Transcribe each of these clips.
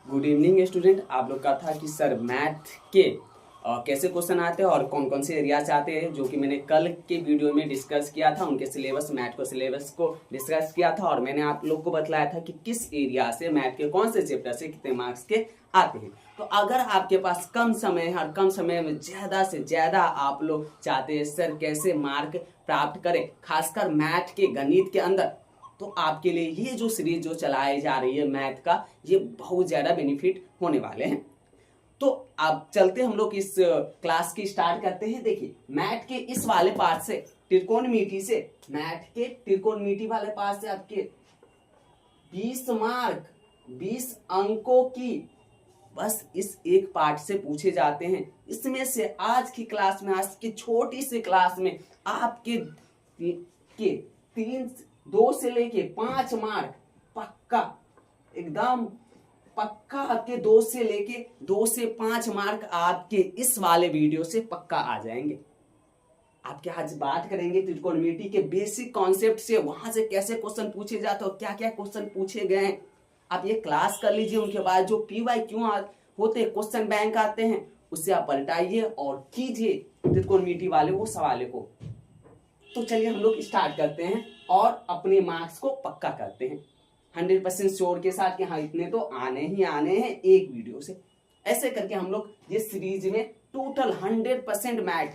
Good evening student. आप लोग का था कि सर मैथ के कैसे क्वेश्चन आते हैं और कौन कौन से एरिया से आते हैं, जो कि मैंने कल के वीडियो में डिस्कस किया था। उनके सिलेबस मैथ को सिलेबस को डिस्कस किया था और मैंने आप लोग को बतलाया था कि किस एरिया से मैथ के कौन से चैप्टर से कितने मार्क्स के आते हैं। तो अगर आपके पास कम समय है और कम समय में ज़्यादा से ज़्यादा आप लोग चाहते हैं सर कैसे मार्क प्राप्त करें, खासकर मैथ के गणित के अंदर, तो आपके लिए ये जो सीरीज जो चलाई जा रही है मैथ का, ये बहुत ज्यादा बेनिफिट होने वाले हैं। तो अब चलते हम लोग इस क्लास की स्टार्ट करते हैं। देखिए मैथ के इस वाले पार्ट से, त्रिकोणमिति से, मैथ के त्रिकोणमिति वाले पार्ट से आपके 20 मार्क 20 अंकों की बस इस एक पार्ट से पूछे जाते हैं। इसमें से आज की क्लास में, आज की छोटी सी क्लास में आपके के 2 से लेके 5 मार्क पक्का, एकदम पक्का आपके 2 से 5 मार्क आपके इस वाले वीडियो से पक्का आ जाएंगे। आपके आज बात करेंगे त्रिकोणमिति के बेसिक कॉन्सेप्ट से, वहां से कैसे क्वेश्चन पूछे जाते हैं और क्या क्या क्वेश्चन पूछे गए हैं। आप ये क्लास कर लीजिए, उनके बाद जो PYQ होते हैं, क्वेश्चन बैंक आते हैं, उससे आप पलटाइए और कीजिए त्रिकोणमिति वाले वो सवाल को। तो चलिए हम लोग स्टार्ट करते हैं और अपने मार्क्स को पक्का करते हैं 100% श्योर के साथ कि हाँ इतने तो आने ही आने हैं एक वीडियो से। ऐसे करके हम लोग ये सीरीज में टोटल 100% मैथ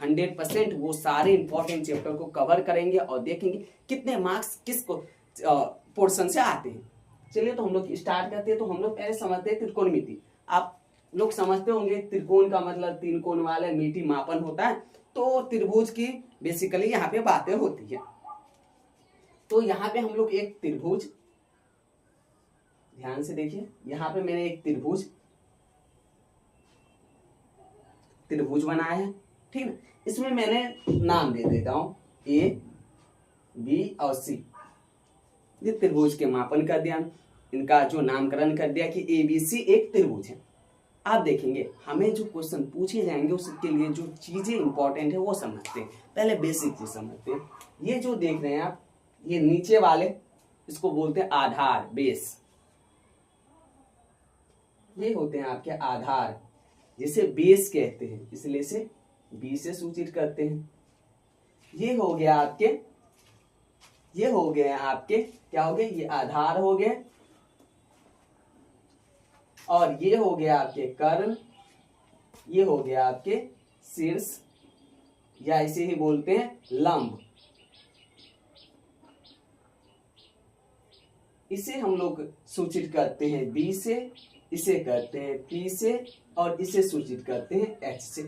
100% वो सारे इंपॉर्टेंट चैप्टर को कवर करेंगे और देखेंगे कितने मार्क्स किसको पोर्शन से आते हैं। चलिए तो हम लोग स्टार्ट करते हैं। तो हम लोग पहले समझते हैं त्रिकोणमिति। आप लोग समझते होंगे त्रिकोण का मतलब 3 कोण वाले मिति मापन होता है। तो त्रिभुज की बेसिकली यहाँ पे बातें होती है। तो यहाँ पे हम लोग एक त्रिभुज, ध्यान से देखिए, यहाँ पे मैंने एक त्रिभुज बनाया है, ठीक है। इसमें मैंने नाम दे देता हूं A, B और C। ये त्रिभुज के मापन कर दिया, इनका जो नामकरण कर दिया कि ABC एक त्रिभुज है। आप देखेंगे हमें जो क्वेश्चन पूछे जाएंगे उसके लिए जो चीजें इंपॉर्टेंट है वो समझते हैं। पहले बेसिक चीज समझते हैं। ये जो देख रहे हैं आप, ये नीचे वाले, इसको बोलते हैं आधार, बेस। ये होते हैं आपके आधार, जिसे बेस कहते हैं, इसलिए से बी से सूचित करते हैं। ये हो गया आपके, ये हो गए आपके, क्या हो गए, ये आधार हो गए। और ये हो गया आपके कर्ण, ये हो गया आपके शीर्ष, या इसे ही बोलते हैं लंब। इसे हम लोग सूचित करते हैं B से, इसे करते हैं P से और इसे सूचित करते हैं H से।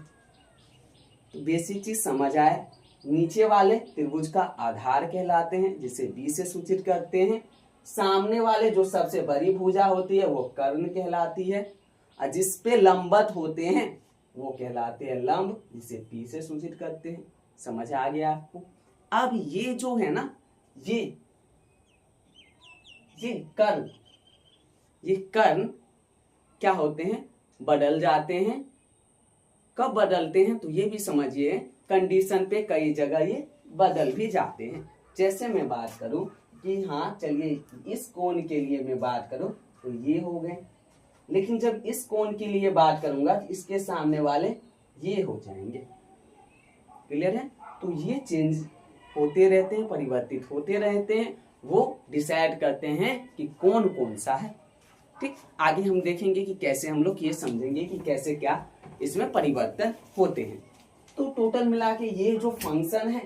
तो बेसिक चीज समझ आए। नीचे वाले त्रिभुज का आधार कहलाते हैं, जिसे B से सूचित करते हैं। सामने वाले जो सबसे बड़ी भुजा होती है वो कर्ण कहलाती है, और जिस पे लंबवत होते हैं वो कहलाते हैं लंब, जिसे P से सूचित करते हैं। समझ आ गया आपको। अब ये जो है ना, ये कर्ण, ये कर्ण क्या होते हैं, बदल जाते हैं। कब बदलते हैं तो ये भी समझिए, कंडीशन पे कई जगह ये बदल भी जाते हैं। जैसे मैं बात करूं कि हाँ चलिए इस कोण के लिए मैं बात करूं तो ये हो गए, लेकिन जब इस कोण के लिए बात करूंगा तो इसके सामने वाले ये हो जाएंगे। क्लियर है। तो ये चेंज होते रहते हैं, परिवर्तित होते रहते हैं, वो डिसाइड करते हैं कि कौन कौन सा है। ठीक, आगे हम देखेंगे कि कैसे हम लोग ये समझेंगे कि कैसे क्या इसमें परिवर्तन होते हैं। तो टोटल मिला के ये जो फंक्शन है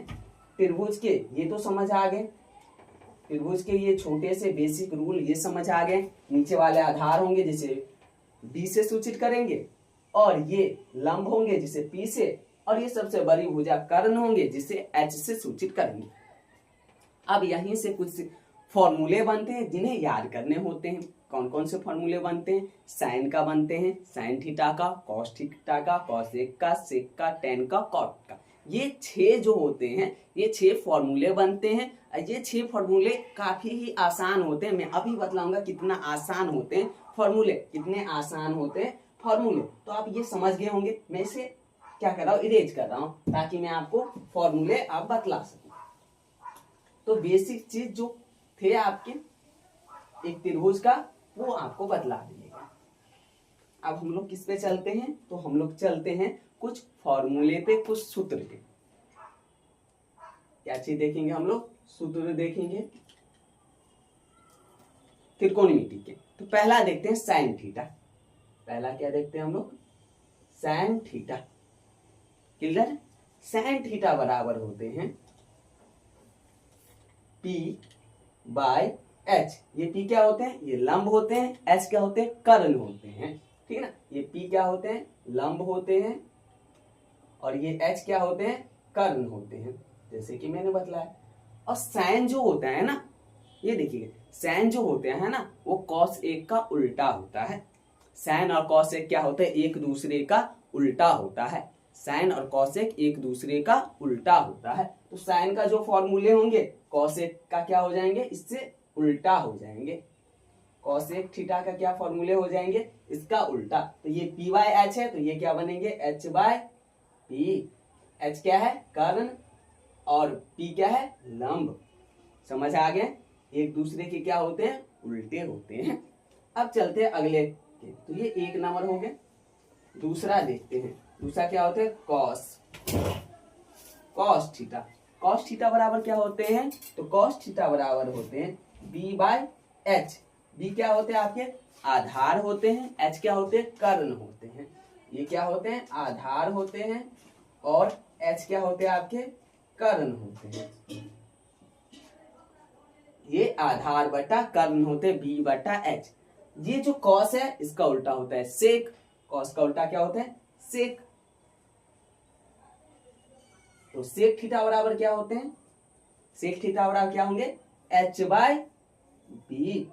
त्रिभुज के, ये तो समझ आ गए। त्रिभुज के ये छोटे से बेसिक रूल ये समझ आ गए। नीचे वाले आधार होंगे जिसे B से सूचित करेंगे, और ये लंब होंगे जिसे P से, और ये सबसे बड़ी भुजा कर्ण होंगे जिसे H से सूचित करेंगे। अब यहीं से कुछ फॉर्मूले बनते हैं जिन्हें याद करने होते हैं। कौन कौन से फॉर्मूले बनते हैं, साइन का बनते हैं, साइन थीटा का, कॉस थीटा का, कॉसेक का, सेक का, टेन का, कॉट का। ये 6 जो होते हैं, ये 6 फॉर्मूले बनते हैं। ये 6 फॉर्मूले काफी ही आसान होते हैं। मैं अभी बतलाऊंगा कितना आसान होते हैं फॉर्मूले, कितने आसान होते हैं फॉर्मूले। तो आप ये समझ गए होंगे। मैं इसे क्या कर रहा हूँ, इरेज कर रहा हूँ ताकि मैं आपको फॉर्मूले आप बतला सकूं। तो बेसिक चीज जो थे आपके एक त्रिभुज का, वो आपको बतला दिएगा। अब हम लोग किस पे चलते हैं, तो हम लोग चलते हैं कुछ फॉर्मूले पे, कुछ सूत्र पे। क्या चीज देखेंगे हम लोग, सूत्र देखेंगे त्रिकोणमिति के। तो पहला देखते हैं साइन थीटा। पहला क्या देखते हैं हम लोग, sine theta. Clear, sine theta बराबर होते हैं P बाय H। ये P क्या होते हैं, ये लंब होते हैं, H क्या होते हैं, कर्ण होते हैं। ठीक है ना, ये P क्या होते हैं, लंब होते हैं, और ये H क्या होते हैं, कर्ण होते हैं, जैसे कि मैंने बतलाया। और साइन जो होता है ना, ये देखिए साइन जो होते हैं ना, वो कॉस एक का उल्टा होता है। साइन और कॉस एक क्या होता है, एक दूसरे का उल्टा होता है। साइन और कॉसेक एक दूसरे का उल्टा होता है। तो साइन का जो फॉर्मूले होंगे कॉसेक का क्या हो जाएंगे, इससे उल्टा हो जाएंगे। कॉसेक थीटा का क्या फॉर्मूले हो जाएंगे, इसका उल्टा। तो ये P बाय H है, तो ये क्या बनेंगे, H बाय P। H क्या है, कर्ण, और P क्या है, लंब। समझ आ गए, एक दूसरे के क्या होते हैं, उल्टे होते हैं। अब चलते हैं अगले के। तो ये एक नंबर हो गया। दूसरा देखते हैं, दूसरा क्या होता है, कॉस थीटा। कॉस थीटा बराबर क्या होते हैं, तो कॉस थीटा बराबर होते हैं B बाय H। B क्या होते हैं आपके, आधार होते हैं, H क्या होते हैं, कर्ण होते हैं। ये क्या होते हैं, आधार होते हैं, और H क्या होते हैं आपके, कर्ण होते हैं। ये आधार बटा कर्ण होते हैं, B बटा H। ये जो कॉस है इसका उल्टा होता है सेक। कॉस का उल्टा क्या होता है, सेक। तो सेक थीटा बराबर क्या होते हैं, सेक थीटा बराबर क्या होंगे, H बाय B।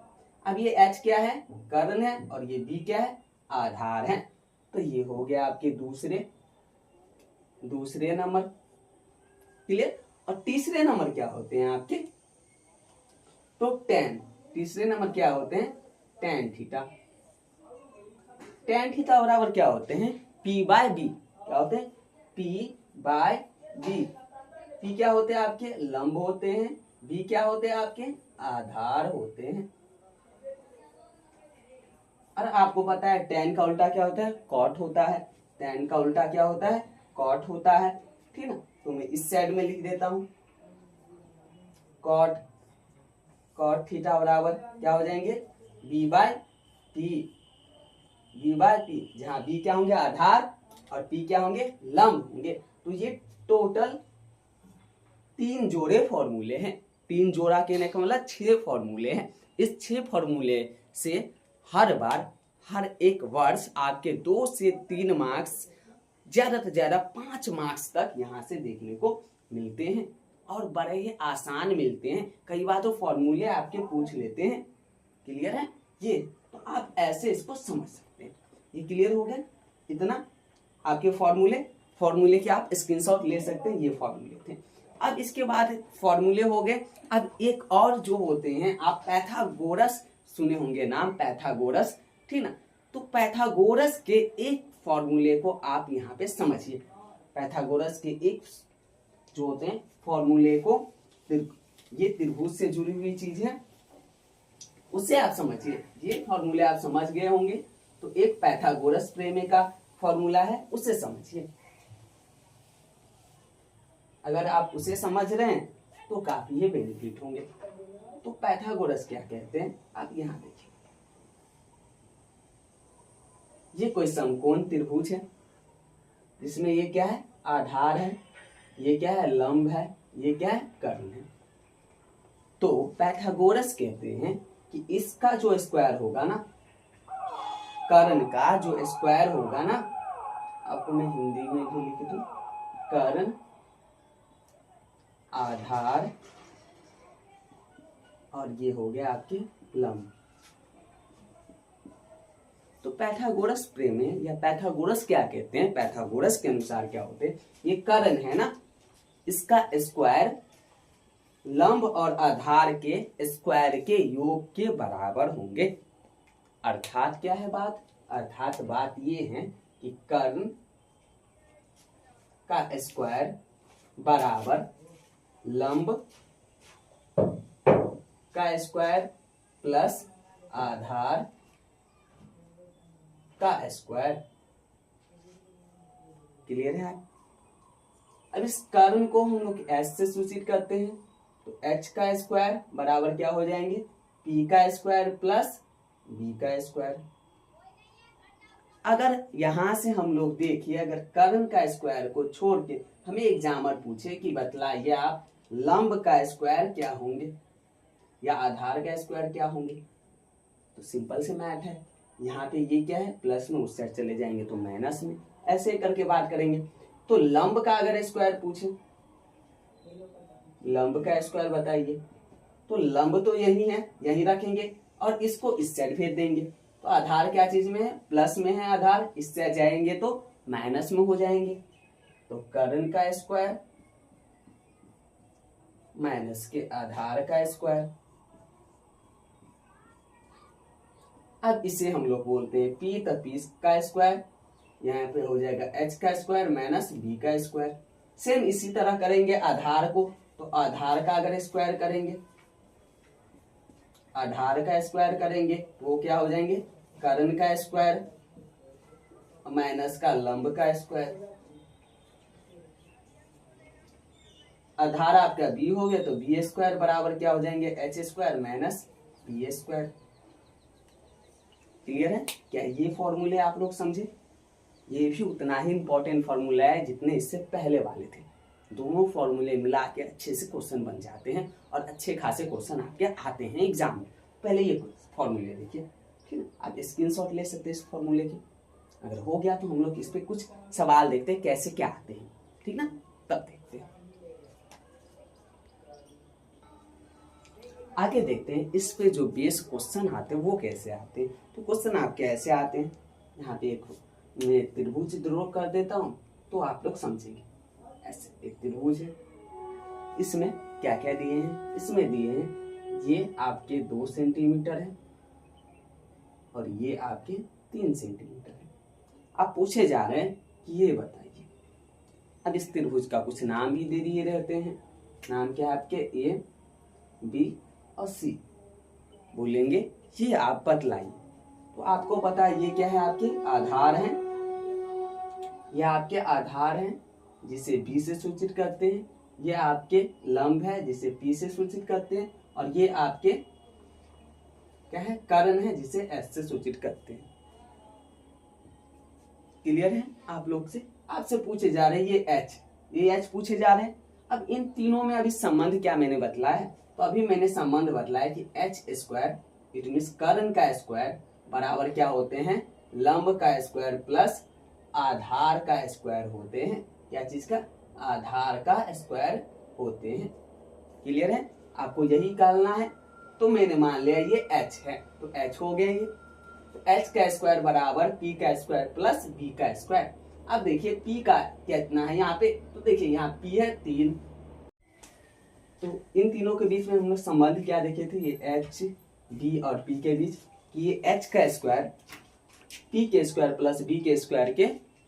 अब ये H क्या है, कर्ण है, और ये B क्या है, आधार है। तो ये हो गया आपके दूसरे नंबर। क्लियर। और तीसरे नंबर क्या होते हैं आपके, तो टेन। तीसरे नंबर क्या होते हैं, टेन थीटा। टेन थीटा बराबर क्या होते हैं, P बाय B। क्या होते हैं, P बाय B। P क्या होते हैं आपके, लंब होते हैं, B क्या होते हैं आपके, आधार होते हैं। और आपको पता है टेन का उल्टा क्या होता है, कॉट होता है। टेन का उल्टा क्या होता है, कॉट होता है। ठीक ना, तो मैं इस साइड में लिख देता हूं, कॉट थीटा बराबर क्या हो जाएंगे, B by P। B by P, जहां B क्या होंगे, आधार, और P क्या होंगे, लंब होंगे। तो ये टोटल 3 जोड़े फॉर्मूले हैं। 3 जोड़ा कहने का मतलब 6 फॉर्मूले हैं। इस 6 फॉर्मूले से हर बार हर एक वर्ष आपके 2 से 3 मार्क्स, ज्यादा से ज्यादा 5 मार्क्स तक यहाँ से देखने को मिलते हैं, और बड़े ही आसान मिलते हैं। कई बार तो फॉर्मूले आपके पूछ लेते हैं। क्लियर है ये, तो आप ऐसे इसको समझ सकते हैं। ये क्लियर हो गया इतना, आपके फॉर्मूले के आप स्क्रीनशॉट ले सकते हैं। ये फॉर्मूले थे। अब इसके बाद फॉर्मूले हो गए। अब एक और जो होते हैं, आप पैथागोरस सुने होंगे नाम, पैथागोरस। ठीक ना, तो पैथागोरस के एक फॉर्मूले को आप यहाँ पे समझिए। पैथागोरस के एक जो होते हैं फॉर्मूले को, ये त्रिभुज से जुड़ी हुई चीज है, उसे आप समझिए। ये फॉर्मूले आप समझ गए होंगे, तो एक पैथागोरस प्रमेय का फॉर्मूला है, उसे समझिए। अगर आप उसे समझ रहे हैं तो काफी ये बेनिफिट होंगे। तो पैथागोरस क्या कहते हैं, आप यहाँ देखिए। ये कोई समकोण त्रिभुज है, जिसमें ये क्या है, आधार है, ये क्या है, लंब है, ये क्या है, कर्ण है। तो पैथागोरस कहते हैं कि इसका जो स्क्वायर होगा ना, कर्ण का जो स्क्वायर होगा ना, आपको मैं हिंदी में भी लिख दूं, कर्ण, आधार, और ये हो गया आपके लंब। तो पैथागोरस प्रमेय या पैथागोरस क्या कहते हैं, पैथागोरस के अनुसार क्या होते हैं, ये कर्ण है ना, इसका स्क्वायर लंब और आधार के स्क्वायर के योग के बराबर होंगे। अर्थात क्या है बात, अर्थात बात ये है कि कर्ण का स्क्वायर बराबर लंब का स्क्वायर प्लस आधार का स्क्वायर। क्लियर है? अब इस कर्ण को हम लोग एच से सूचित करते हैं, तो एच का स्क्वायर बराबर क्या हो जाएंगे, पी का स्क्वायर प्लस बी का स्क्वायर। अगर यहां से हम लोग देखिए, अगर कर्ण का स्क्वायर को छोड़ के हमें एग्जामर पूछे कि बतलाइए आप लंब का स्क्वायर क्या होंगे या आधार का स्क्वायर क्या होंगे, तो सिंपल से मैथ है। यहाँ पे ये क्या है, प्लस में, उस साइड चले जाएंगे तो माइनस में, ऐसे करके बात करेंगे। तो लंब का अगर स्क्वायर पूछे, लंब का स्क्वायर बताइए, तो लंब तो यही है, यही रखेंगे और इसको इस साइड भेज देंगे। तो आधार क्या चीज में है, प्लस में है आधार, इससे जाएंगे तो माइनस में हो जाएंगे। तो कर्ण का स्क्वायर माइनस के आधार का स्क्वायर। अब इसे हम लोग बोलते हैं पी, तो पी का स्क्वायर, यहाँ पे हो जाएगा एच का स्क्वायर माइनस बी का स्क्वायर। सेम इसी तरह करेंगे आधार को, तो आधार का अगर स्क्वायर करेंगे, आधार का स्क्वायर करेंगे तो वो क्या हो जाएंगे, कर्ण का स्क्वायर माइनस का लंब का स्क्वायर। आधार आपका बी हो गया तो बी स्क्वायर बराबर क्या हो जाएंगे, h square minus b square. Clear है? क्या ये फॉर्मूले आप लोग समझे? ये भी उतना ही इंपॉर्टेंट फॉर्मूला है जितने इससे पहले वाले थे। दोनों फॉर्मूले मिला के अच्छे से क्वेश्चन बन जाते हैं और अच्छे खासे क्वेश्चन आपके आते हैं एग्जाम में। पहले ये फॉर्मूले देखिए, ठीक है? आप स्क्रीनशॉट ले सकते हैं इस फॉर्मूले की। अगर हो गया तो हम लोग इस पे कुछ सवाल देखते हैं कैसे क्या आते हैं, ठीक ना, तब देखते हैं। आगे देखते हैं इस पे जो बेस क्वेश्चन आते हैं वो कैसे आते हैं। तो क्वेश्चन आपके ऐसे आते हैं, यहाँ पे एक मैं त्रिभुज ड्रॉ कर देता हूँ तो आप लोग समझेंगे। ऐसे एक त्रिभुज है, इसमें क्या क्या दिए हैं, इसमें दिए हैं ये आपके 2 सेंटीमीटर है और ये आपके 3 सेंटीमीटर है। आप पूछे जा रहे हैं कि ये बताइए। अब इस त्रिभुज का कुछ नाम भी दे दिए रहते हैं, नाम क्या है आपके, ए बी और सी बोलेंगे, ये आप बतलाइए। तो आपको पता है ये क्या है, आपके आधार हैं, ये आपके आधार हैं जिसे बी से सूचित करते हैं, ये आपके लंब है जिसे पी से सूचित करते हैं, और ये आपके क्या है, कर्ण है जिसे एस से सूचित करते हैं। क्लियर है? आप लोग से आपसे पूछे जा रहे हैं ये एच पूछे जा रहे हैं। अब इन तीनों में अभी संबंध क्या मैंने बतलाया है, तो अभी मैंने संबंध बतलाया कि एच स्क्वायर इट मीन्स कर्ण का स्क्वायर बराबर क्या होते हैं, लंब का स्क्वायर प्लस आधार का स्क्वायर होते हैं। क्या चीज का, आधार का स्क्वायर होते हैं। क्लियर है? आपको यही करना है। तो मैंने मान लिया ये एच है, तो एच हो गया ये, तो एच का स्क्वायर बराबर पी का स्क्वायर प्लस बी का स्क्वायर। अब देखिए पी का कितना है यहाँ पे, तो देखिए यहाँ पी है 3, तो इन तीनों के बीच में हम लोग संबंध क्या देखे थे, ये एच बी और पी के बीच, कि ये एच का स्क्वायर पी के स्क्वायर प्लस बी के स्क्वायर के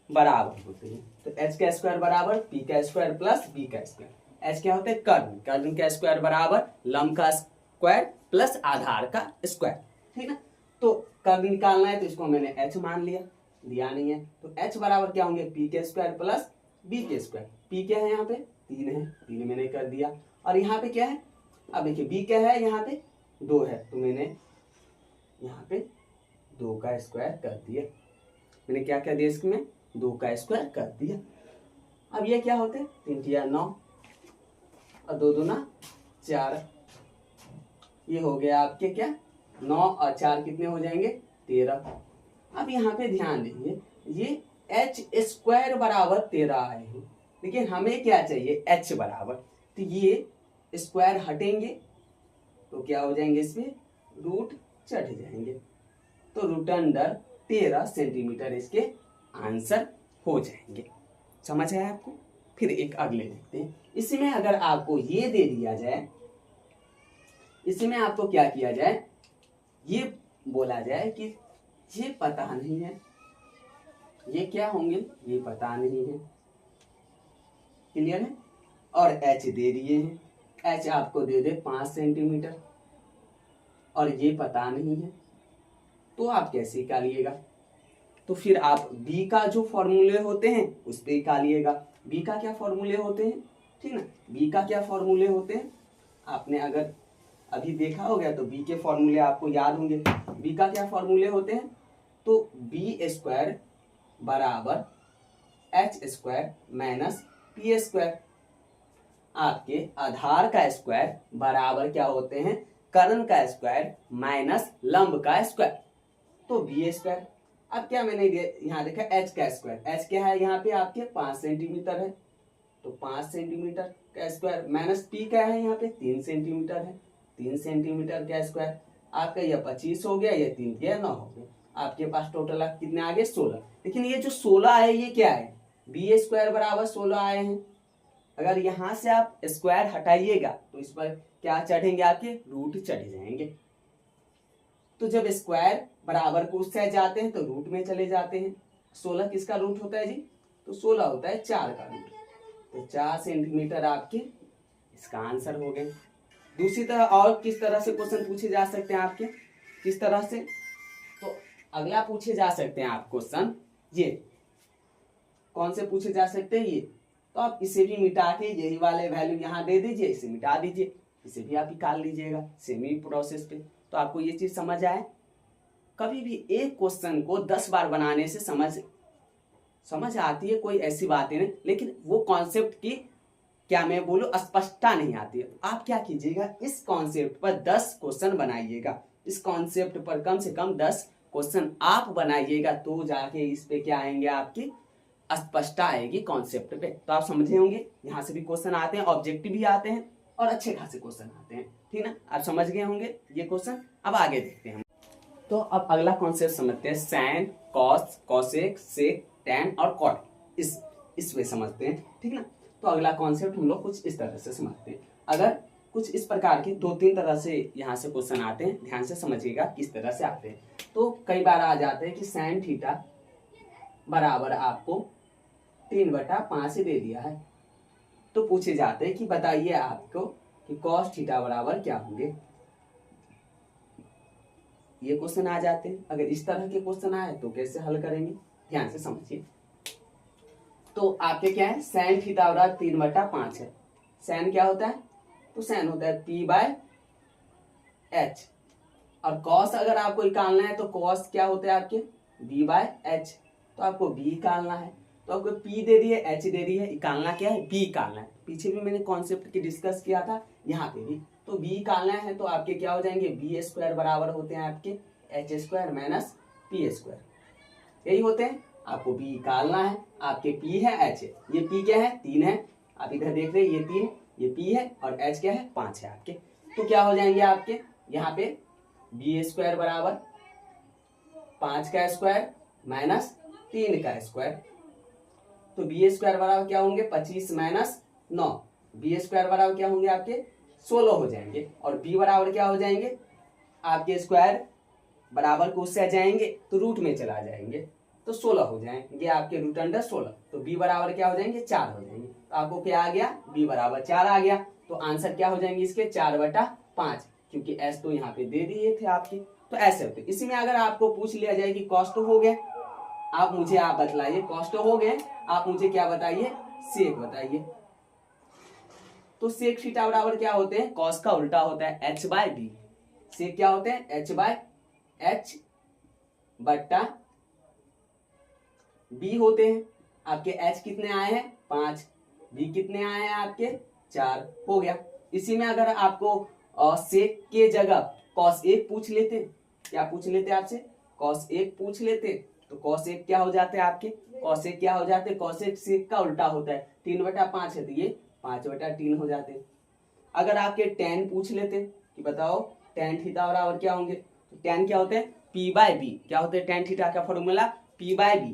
बराबर होते हैं। तो एच का स्क्वायर बराबर पी का स्क्वायर प्लस बी का स्क्वायर। एच क्या होते हैं, कर्ण, कर्ण का स्क्वायर बराबर लंब का स्क्वायर प्लस आधार का स्क्वायर, ठीक ना। तो कर्ण निकालना है तो इसको मैंने एच मान लिया, दिया नहीं है, तो एच बराबर क्या होंगे, पी के स्क्वायर प्लस बी के स्क्वायर। पी क्या है यहाँ पे, 3 है, 3 मैंने कर दिया, और यहाँ पे क्या है, अब देखिए बी क्या है, यहाँ पे 2 है, तो मैंने यहाँ पे 2 का स्क्वायर कर दिया। मैंने क्या कर दिया, इसमें 2 का स्क्वायर कर दिया। अब ये क्या होते हैं, 3 या 9 और 2 दूना 4, ये हो गया आपके क्या, 9 और 4 कितने हो जाएंगे, 13। अब यहाँ पे ध्यान दीजिए, ये एच स्क्वायर बराबर 13 आए हैं, लेकिन हमें क्या चाहिए, एच बराबर, तो ये स्क्वायर हटेंगे तो क्या हो जाएंगे, इसमें रूट चढ़ जाएंगे, तो रूट अंडर 13 सेंटीमीटर इसके आंसर हो जाएंगे। समझ आया आपको? फिर एक अगले देखते हैं। इसमें अगर आपको ये दे दिया जाए, इसमें आपको क्या किया जाए, ये बोला जाए कि ये पता नहीं है, ये क्या होंगे, ये पता नहीं है। क्लियर है? और एच दे दिए हैं, एच आपको दे दे 5 सेंटीमीटर और ये पता नहीं है, तो आप कैसे निकालिएगा। तो फिर आप बी का जो फॉर्मूले होते हैं उस पर निकालिएगा। बी का क्या फॉर्मूले होते हैं, ठीक ना, बी का क्या फॉर्मूले होते हैं आपने अगर अभी देखा हो गया तो बी के फॉर्मूले आपको याद होंगे। बी का क्या फॉर्मूले होते हैं, तो बी स्क्वायर बराबर H square minus P square. आपके आधार का स्क्वायर बराबर क्या होते हैं, कर्ण का स्क्वायर माइनस लंब का स्क्वायर, तो बी स्क्वायर। अब क्या मैंने यहाँ देखा एच का स्क्वायर, एच क्या है यहाँ पे आपके 5 सेंटीमीटर है, तो 5 सेंटीमीटर का स्क्वायर माइनस पी क्या है यहाँ पे 3 सेंटीमीटर है, 3 सेंटीमीटर का स्क्वायर। आपका यह 25 हो गया, यह 3 गया 9 हो गया। आपके पास टोटल कितने आ गए 16। लेकिन ये जो 16 है ये क्या है, बी स्क्वायर बराबर 16 आए हैं। अगर यहां से आप स्क्वायर हटाइएगा तो इस पर क्या चढ़ेंगे, आपके रूट चढ़ जाएंगे। तो जब स्क्वायर बराबर को उससे जाते हैं तो रूट में चले जाते हैं। 16 किसका रूट होता है जी, तो 16 होता है 4 का रूट, तो 4 सेंटीमीटर आपके इसका आंसर हो गए। दूसरी तरह और किस तरह से क्वेश्चन पूछे जा सकते हैं आपके, किस तरह से, तो अगला पूछे जा सकते हैं आप क्वेश्चन, ये कौन से पूछे जा सकते हैं, ये तो आप इसे भी मिटा के यही वाले वैल्यू यहाँ दे दीजिए, इसे मिटा दीजिए, इसे भी आप निकाल लीजिएगा सेमी प्रोसेस पे। तो आपको ये चीज समझ आए। कभी भी एक क्वेश्चन को 10 बार बनाने से समझ आती है, कोई ऐसी बात नहीं, लेकिन वो कॉन्सेप्ट की क्या मैं बोलूं स्पष्टता नहीं आती है। आप क्या कीजिएगा, इस कॉन्सेप्ट पर 10 क्वेश्चन बनाइएगा, इस कॉन्सेप्ट पर कम से कम 10 क्वेश्चन आप बनाइएगा, तो जाके इस पे क्या आएंगे, आपकी स्पष्टता आएगी कॉन्सेप्ट पे। तो आप समझे होंगे, यहाँ से भी क्वेश्चन आते हैं, ऑब्जेक्टिव भी आते हैं और अच्छे खासे क्वेश्चन आते हैं, ठीक ना, आप समझ गए होंगे ये क्वेश्चन। अब आगे देखते हैं। तो अब अगला कॉन्सेप्ट समझते हैं, साइन, कॉस, कॉसेक, सेक, टैन और कॉट, इस वे समझते हैं, ठीक ना। तो अगला कॉन्सेप्ट हम लोग कुछ इस तरह से समझते हैं। अगर कुछ इस प्रकार के 2-3 तरह से यहाँ से क्वेश्चन आते हैं, ध्यान से समझिएगा किस तरह से आते हैं। तो कई बार आ जाते हैं कि साइन थीटा बराबर आपको 3/5 दे दिया है, तो पूछे जाते हैं कि बताइए आपको कि कॉस थीटा बराबर क्या होंगे। ये क्वेश्चन आ जाते हैं। अगर इस तरह के क्वेश्चन आए तो कैसे हल करेंगे, ध्यान से समझिए। तो आपके क्या है, साइन थीटा बराबर 3/5 है। साइन क्या होता है, तो साइन होता है P/H, और कॉस अगर आपको निकालना है तो कॉस क्या होता है आपके B/H, तो आपको B निकालना है। तो आपको P दे दी है, H दे दी है, निकालना क्या है, B निकालना है। पीछे भी मैंने कॉन्सेप्ट की डिस्कस किया था, यहाँ पे भी तो B निकालना है। तो आपके क्या हो जाएंगे, B स्क्वायर बराबर होते हैं आपके H square minus P square, यही होते हैं। आपको B निकालना है, आपके P है H है, ये P क्या है 3 है, आप इधर देख रहे हैं ये 3, ये P है, और H क्या है 5 है आपके। तो क्या हो जाएंगे आपके यहाँ पे B स्क्वायर बराबर 5 का स्क्वायर माइनस 3 का स्क्वायर, तो B स्क्वायर बराबर क्या होंगे 25 माइनस 9, B स्क्वायर बराबर क्या होंगे आपके 16 हो जाएंगे, और B बराबर क्या हो जाएंगे आपके स्क्वायर बराबर को उससे जाएंगे तो रूट में चला जाएंगे, तो 16 हो जाएंगे आपके रूट अंडर 16। तो B बराबर क्या हो जाएंगे 4 हो जाएंगे। तो आपको क्या आ गया, B बराबर 4 आ गया। तो आंसर क्या हो जाएंगे इसके 4/5, क्योंकि S तो यहाँ पे दे दिए थे आपके। तो ऐसे होते, इसी में अगर आपको पूछ लिया जाए कि कॉस्ट हो गए, आप बतलाइए कॉस्ट हो गए, आप मुझे क्या बताइए, सेक बताइए। तो सेक थीटा बराबर क्या होते हैं, कॉस का उल्टा होता है H/B। सेक क्या होते हैं H/B होते हैं। आपके H कितने आए हैं 5, B कितने आए हैं आपके 4, हो गया। इसी में अगर आपको सेक के जगह कॉस 1 पूछ लेते, क्या पूछ लेते आपसे, कॉस 1 पूछ लेते, तो कॉस 1 क्या हो जाते हैं आपके, कॉस 1 क्या हो जाते, कॉस 1 सेक का उल्टा होता है, 3/5 है, तो ये 5/3 हो जाते। अगर आपके टैन पूछ लेते कि बताओ टैन थीटा बराबर क्या होंगे, तो टैन क्या होते हैं P/B, क्या होते हैं टैन थीटा का फॉर्मूला P/B।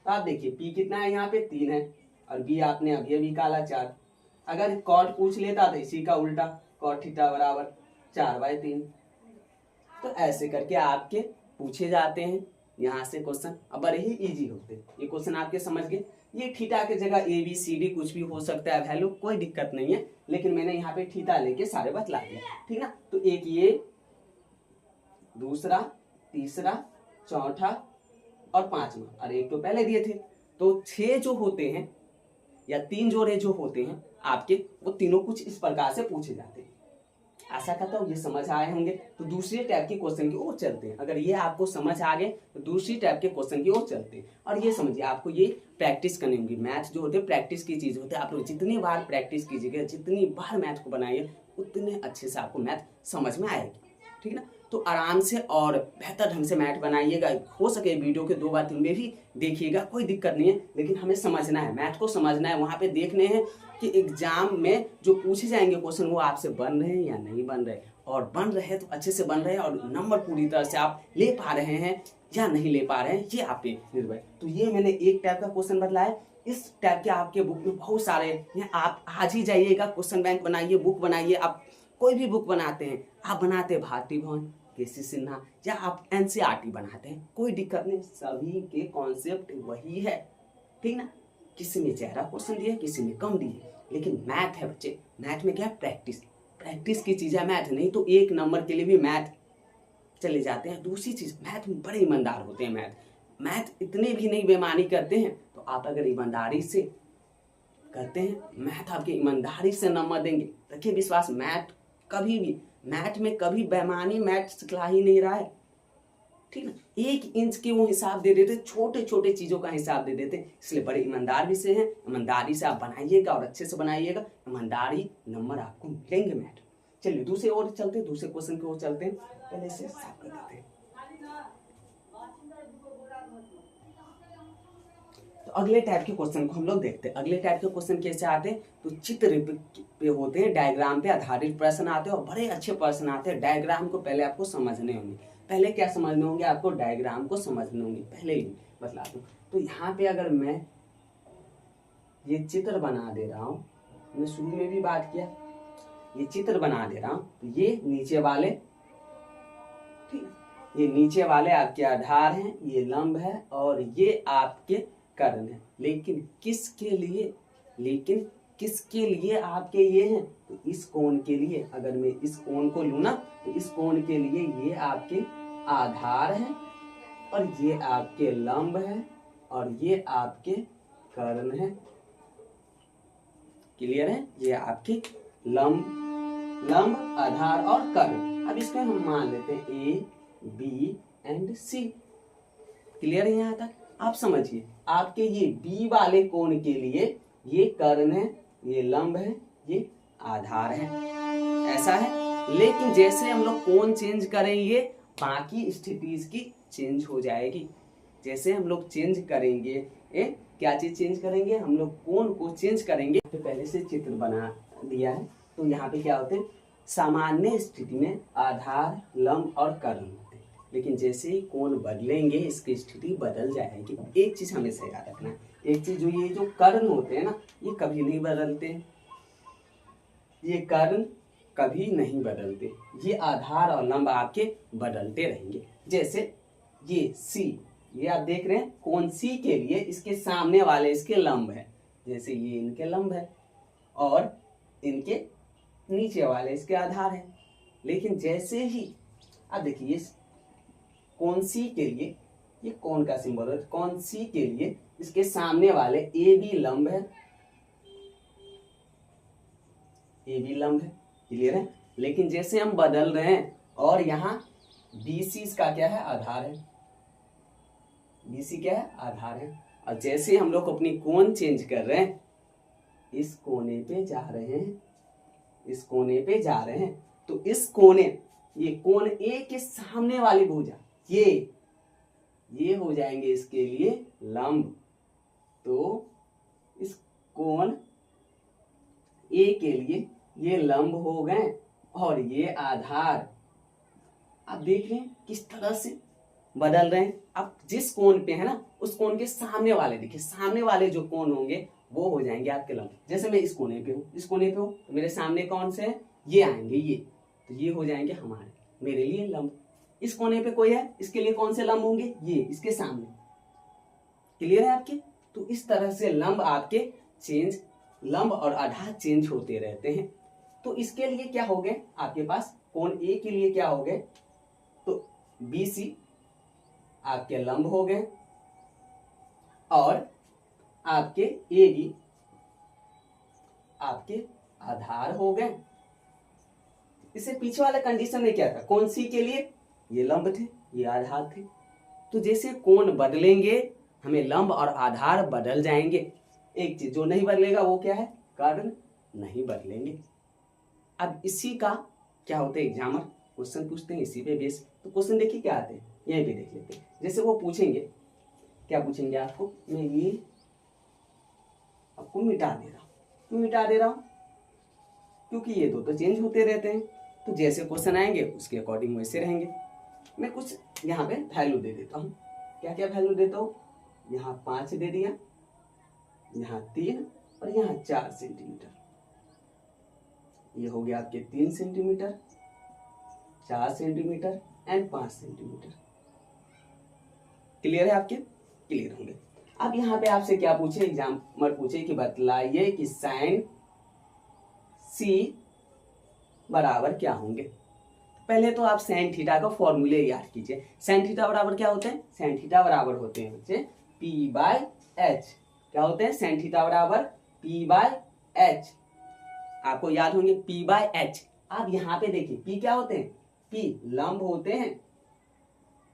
तो आप देखिए P कितना है यहाँ पे 3 है, और B आपने अभी निकाला 4। अगर कॉट पूछ लेता तो इसी का उल्टा, कॉट थीटा बराबर 4/3। तो ऐसे करके आपके पूछे जाते हैं यहाँ से क्वेश्चन, अब बड़े ही इजी होते हैं ये क्वेश्चन, आपके समझ गए। ये थीटा के जगह ABCD कुछ भी हो सकता है वैल्यू, कोई दिक्कत नहीं है, लेकिन मैंने यहाँ पे थीटा लेके सारे बतला दिया, ठीक ना। तो एक ये, दूसरा, तीसरा, चौथा और पांचवा, और एक तो पहले दिए थे। तो 6 जो होते हैं या 3 जोड़े जो होते हैं आपके, वो तीनों कुछ इस प्रकार से पूछे जाते हैं। आशा करता हूँ ये समझ आए होंगे। तो दूसरे टाइप के क्वेश्चन की ओर चलते हैं। अगर ये आपको समझ आ गए तो दूसरी टाइप के क्वेश्चन की ओर चलते हैं। और ये समझिए, आपको ये प्रैक्टिस करनी होगी। मैथ जो होते हैं प्रैक्टिस की चीज होती है। आप लोग जितनी बार प्रैक्टिस कीजिएगा, जितनी बार मैथ को बनाइए, उतने अच्छे से आपको मैथ समझ में आएगी। ठीक ना। तो आराम से और बेहतर ढंग से मैथ बनाइएगा। हो सके वीडियो के 2 बार 3 बार भी देखिएगा, कोई दिक्कत नहीं है, लेकिन हमें समझना है, मैथ को समझना है। वहाँ पे देखने हैं कि एग्जाम में जो पूछे जाएंगे क्वेश्चन वो आपसे बन रहे हैं या नहीं बन रहे, और बन रहे हैं तो अच्छे से बन रहे हैं और नंबर पूरी तरह से आप ले पा रहे हैं या नहीं ले पा रहे हैं, ये आप पे निर्भर है। तो ये मैंने एक टाइप का क्वेश्चन बदला है। इस टाइप के आपके बुक में बहुत सारे हैं। आप आज ही जाइएगा, क्वेश्चन बैंक बनाइए, बुक बनाइए। आप कोई भी बुक बनाते हैं, आप बनाते हैं भारती भवन, केसी सिन्हा, या आप एनसीईआरटी बनाते हैं, कोई दिक्कत नहीं, सभी के कॉन्सेप्ट वही है। ठीक ना। किसी में ज्यादा क्वेश्चन दिए, किसी में कम दिए, लेकिन मैथ है बच्चे। मैथ में क्या है? प्रैक्टिस। प्रैक्टिस की चीज है मैथ। नहीं तो 1 नंबर के लिए भी मैथ चले जाते हैं। दूसरी चीज, मैथ में बड़े ईमानदार होते हैं। मैथ इतने भी नहीं बेईमानी करते हैं। तो आप अगर ईमानदारी से करते हैं, मैथ आपके ईमानदारी से नंबर देंगे। रखिए विश्वास, मैथ में कभी बेईमानी मैथ सिखला ही नहीं रहा है। ठीक ना। 1 इंच के वो हिसाब दे देते, छोटे छोटे चीजों का हिसाब दे देते। इसलिए बड़े ईमानदार भी से हैं। ईमानदारी से आप बनाइएगा और अच्छे से बनाइएगा, ईमानदारी नंबर आपको मिलेंगे मैथ। चलिए दूसरे ओर चलते हैं, दूसरे क्वेश्चन की ओर चलते हैं। पहले से साफ कर देते हैं। तो अगले टाइप के क्वेश्चन को हम लोग देखते हैं। अगले टाइप के क्वेश्चन कैसे आते हैं? तो चित्र पे होते हैं, डायग्राम पे आधारित प्रश्न आते हैं और बड़े अच्छे प्रश्न आते हैं। डायग्राम को पहले आपको समझने होंगे। पहले क्या समझने होंगे? आपको डायग्राम को समझने होंगे। पहले ही बतला दूं। तो यहाँ पे अगर मैं ये चित्र बना दे रहा हूँ, मैं शुरू में भी बात किया, ये चित्र बना दे रहा हूँ, तो ये नीचे वाले, ठीक है, ये नीचे वाले आपके आधार हैं, ये लंब है और ये आपके कर्ण है। लेकिन किसके लिए आपके ये हैं? तो इस कोण के लिए। अगर मैं इस कोण को लूं ना, तो इस कोण के लिए ये आपके आधार है और ये आपके लंब है और ये आपके कर्ण है। क्लियर है? ये आपके लंब, आधार और कर्ण। अब इसको हम मान लेते हैं ए, बी एंड सी। क्लियर है? यहाँ तक आप समझिए। आपके ये बी वाले कोण के लिए ये कर्ण है, ये लंब है, ये आधार है। ऐसा है। लेकिन जैसे हम लोग कोण चेंज करेंगे, बाकी स्थिति इसकी चेंज हो जाएगी। जैसे हम लोग चेंज करेंगे, क्या चीज चेंज करेंगे? हम लोग कोण को चेंज करेंगे। तो पहले से चित्र बना दिया है। तो यहाँ पे क्या होते हैं? सामान्य स्थिति में आधार, लंब और कर्ण होते हैं। लेकिन जैसे ही कोण बदलेंगे, इसकी स्थिति बदल जाएगी। एक चीज हमेशा याद रखना है, एक चीज, ये जो कर्ण होते हैं ना, ये कभी नहीं बदलते। ये कर्ण कभी नहीं बदलते। ये आधार और लंब आपके बदलते रहेंगे। जैसे ये सी, ये आप देख रहे हैं, कोण सी के लिए इसके सामने वाले इसके लंब है। जैसे ये इनके लंब है और इनके नीचे वाले इसके आधार है। लेकिन जैसे ही आप देखिए, कोण सी के लिए, ये कोण का सिंबल है, कोण सी के लिए इसके सामने वाले ए बी लंब है, ए बी लंब है। क्लियर है? लेकिन जैसे हम बदल रहे हैं और यहाँ BC इसका क्या है? आधार है। BC क्या है? आधार है। और जैसे हम लोग अपनी कोण चेंज कर रहे हैं, इस कोने पे जा रहे हैं, इस कोने पे जा रहे हैं, तो इस कोने, ये कोण A के सामने वाली भुजा, ये हो जाएंगे इसके लिए लंब। तो इस कोण A के लिए ये लंब हो गए और ये आधार। आप देख रहे हैं किस तरह से बदल रहे हैं। अब जिस कोण पे है ना, उस कोण के सामने वाले, देखिए सामने वाले जो कोण होंगे वो हो जाएंगे आपके लंब। जैसे मैं इस कोने पे हूँ, इस कोने पे हूँ, तो मेरे सामने कौन से हैं? ये आएंगे, ये, तो ये हो जाएंगे हमारे, मेरे लिए लंब। इस कोने पे कोई है, इसके लिए कौन से लंब होंगे? ये इसके सामने। क्लियर है आपके? तो इस तरह से लंब आपके चेंज, लंब और आधार चेंज होते रहते हैं। तो इसके लिए क्या हो गए आपके पास? कोण A के लिए क्या हो गए? तो BC आपके लंब हो गए और आपके ए बी आपके आधार हो गए। इससे पीछे वाला कंडीशन में क्या था, कौन सी के लिए, ये लंब थे ये आधार थे। तो जैसे कोण बदलेंगे हमें लंब और आधार बदल जाएंगे। एक चीज जो नहीं बदलेगा वो क्या है, कर्ण नहीं बदलेंगे। अब इसी का क्या होता है, एग्जामर क्वेश्चन पूछते हैं इसी पे बेस। तो क्वेश्चन देखिए क्या आते हैं, यहीं पे देख लेते हैं। जैसे वो पूछेंगे, क्या पूछेंगे आपको, मैं ये आपको मिटा दे रहा हूं। क्यों मिटा दे रहा हूं, क्योंकि ये दो तो चेंज होते रहते हैं। तो जैसे क्वेश्चन आएंगे उसके अकॉर्डिंग वैसे रहेंगे। मैं कुछ यहाँ पे वैल्यू दे देता हूँ। क्या क्या वैल्यू देता हूँ, यहाँ 5 दे दिया, यहाँ 3 और यहाँ 4 सेंटीमीटर। ये हो गया आपके 3 centimetre, 4 centimetre and 5 centimetre. Clear है आपके, क्लियर होंगे। अब यहाँ पे आपसे क्या पूछे, एग्जाम्पल पूछे कि बतलाइए कि साइन सी बराबर क्या होंगे। पहले तो आप साइन थीटा का फॉर्मूले याद कीजिए। साइन थीटा बराबर क्या होते हैं, साइन थीटा बराबर होते हैं बच्चे पी बाय एच। क्या होते हैं, साइन थीटा बराबर पी बाय एच। आपको याद होंगे पी बाय एच। आप यहाँ पे देखिए पी क्या होते हैं, पी लंब होते हैं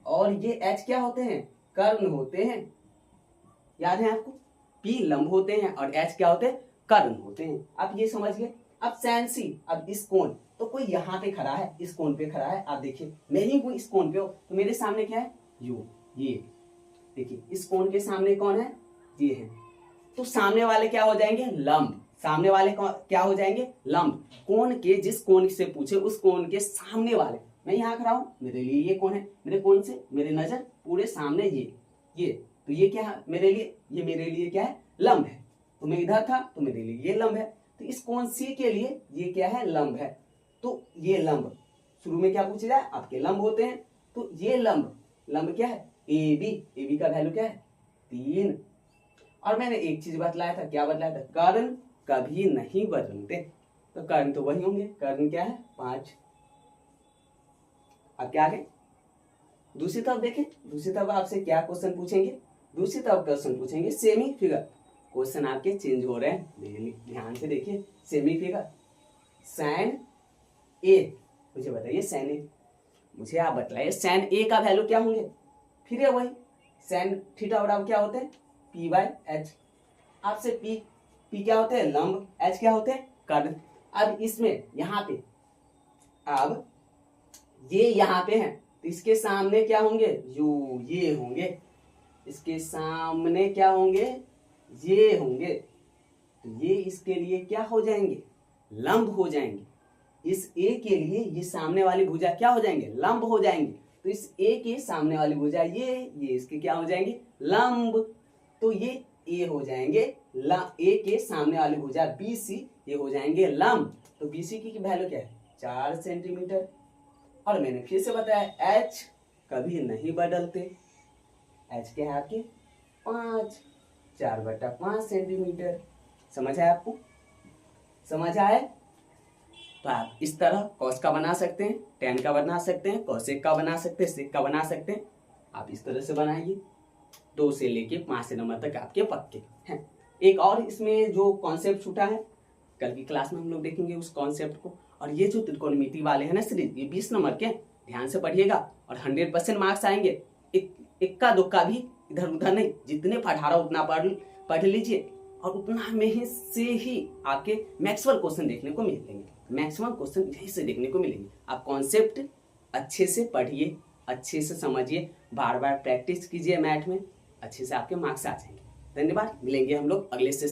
और ये एच क्या होते हैं, कर्ण होते हैं। याद है आपको, पी लंब होते हैं और एच क्या होते हैं, कर्ण होते हैं। आप ये समझिए। अब साइन सी, अब इस कोण, तो कोई यहाँ पे खड़ा है, इस कोण पे खड़ा है। आप देखिए मैं ही हूं इस कोण पे हो, तो मेरे सामने क्या है, यू, ये देखिए इस कोण के सामने कौन है, ये है। तो सामने वाले क्या हो जाएंगे, लंब। सामने वाले क्या हो जाएंगे, लंब। कोण के, जिस कोण से पूछे उस कोण के सामने वाले। मैं यहाँ खड़ा हूं, मेरे लिए ये कौन है, मेरे कोण से मेरे नजर पूरे सामने ये तो ये क्या है मेरे लिए, ये मेरे लिए क्या है, लंब है। तो मैं इधर था तो मेरे लिए ये लंब है। तो इस कोण सी के लिए ये क्या है, लंब है। तो ये लंब शुरू में क्या पूछा जाए, आपके लंब होते हैं। तो ये लंब क्या है, ए बी का वैल्यू क्या है, 3। और मैंने एक चीज बतलाया था, क्या बतलाया था, कर्ण कभी नहीं बदलते। तो कर्ण तो वही होंगे, कर्ण क्या है 5। अब क्या आगे दूसरी तरफ देखें। दूसरी तरफ आपसे क्या क्वेश्चन पूछेंगे, दूसरी तरफ क्वेश्चन पूछेंगे सेमी फिगर। क्वेश्चन आपके चेंज हो रहे हैं, ध्यान से देखिए। सेमी फिगर, साइन ए, मुझे बताइए साइन ए, मुझे आप बताइए साइन ए का वैल्यू क्या होंगे। फिर है वही साइन थीटा बराबर क्या होते हैं, पी बाय एच। आपसे पी क्या होते हैं, लंब, एच क्या होते हैं, कर्ण। अब इसमें यहाँ पे, अब ये यहाँ पे है तो इसके सामने क्या होंगे, यू, ये होंगे। इसके सामने क्या होंगे, ये होंगे। तो ये इसके लिए क्या हो जाएंगे, लंब हो जाएंगे। इस ए के लिए ये सामने वाली भुजा क्या हो जाएंगे, लंब हो जाएंगे। तो इस ए के सामने वाली भुजा ये इसके क्या हो जाएंगे, लंब। तो ये ए हो जाएंगे, ए के सामने वाली भुजा बी सी, ये हो जाएंगे लंब। तो बी सी की वैल्यू क्या है, 4 सेंटीमीटर। और मैंने फिर से बताया एच कभी नहीं बदलते। एच क्या है आपके 5, 4/5 सेंटीमीटर। समझ आया आपको, समझ आए। तो आप इस तरह कॉस का बना सकते हैं, टेन का बना सकते हैं, कॉसेक का बना सकते हैं, सेक का बना सकते हैं। आप इस तरह से बनाइए। 2 से लेके 5 नंबर तक आपके पक्के हैं। एक और इसमें जो कॉन्सेप्ट छूटा है, कल की क्लास में हम लोग देखेंगे उस कॉन्सेप्ट को। और ये जो त्रिकोणमिति वाले हैं ना सीरीज, ये 20 नंबर के, ध्यान से पढ़िएगा और 100% मार्क्स आएंगे। इक्का दुक्का भी इधर उधर नहीं, जितने पढ़ा रहा उतना पढ़ लीजिए और उतना में ही से ही आपके मैक्सिमम क्वेश्चन देखने को मिलेंगे। मैक्सिमम क्वेश्चन यहीं से देखने को मिलेंगे। आप कॉन्सेप्ट अच्छे से पढ़िए, अच्छे से समझिए, बार बार प्रैक्टिस कीजिए मैथ में, अच्छे से आपके मार्क्स आ जाएंगे। धन्यवाद, मिलेंगे हम लोग अगले से।